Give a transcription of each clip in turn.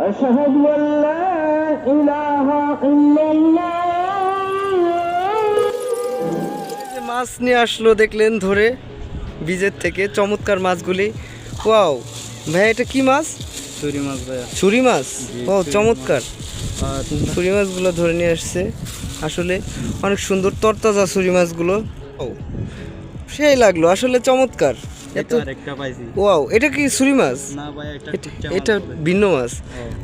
আশহাদু আল্লা ইলাহা ইল্লাল্লাহ। মাছ নিয়ে আসলো দেখলেন ধরে বীজের থেকে, চমৎকার মাছগুলি। ওয়াও ভাই, এটা কি মাছ? ছুরি মাছ ভাইয়া। ছুরি মাছ, ও চমৎকার। ছুরি মাছগুলো ধরে নিয়ে আসছে, আসলে অনেক সুন্দর তরতাজা ছুরি মাছগুলো। ও সেই লাগলো, আসলে চমৎকার। এত ওয়াও, এটা কি ছুরি মাছ? না ভাই, এটা ভিন্ন মাছ।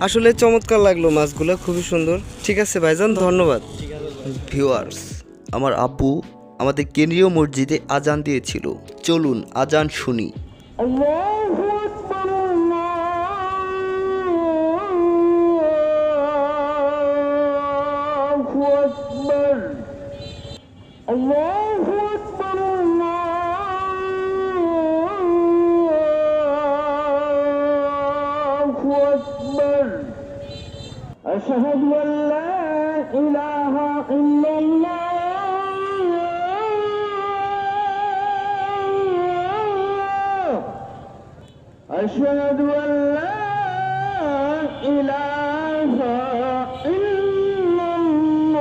আসলে চমৎকার লাগলো মাছগুলো, খুবই সুন্দর। ঠিক আছে ভাইজান, ধন্যবাদ। ভিউয়ার্স, আমার আব্বু আমাদের কেন্দ্রীয় মসজিদে আজান দিয়েছিল, চলুন আজান শুনি। আল্লাহু আকবার, আল্লাহু আকবার, আল্লাহু আকবার, আল্লাহু আকবার। আশহাদু আল্লা ইলাহা ইল্লাল্লাহ। أشهد أن لا إله إلا الله.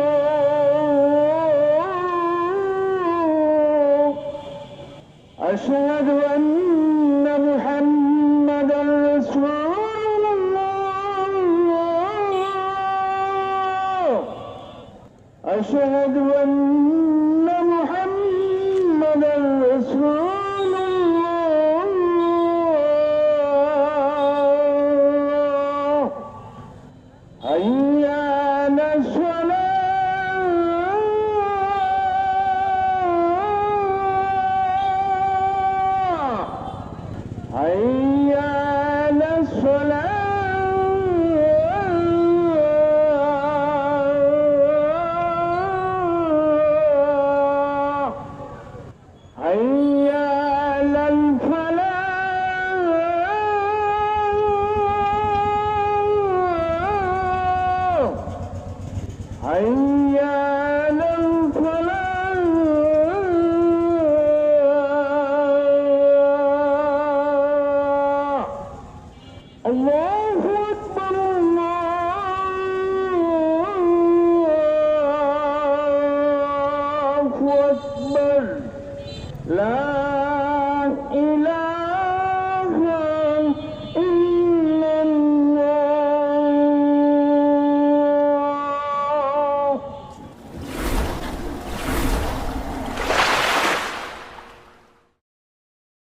أشهد أن محمدا رسول الله. أشهد أن محمدا رسول الله. حي على الصلاة. حي على الصلاة. حي على الفلاح. حي على الفلاح. الله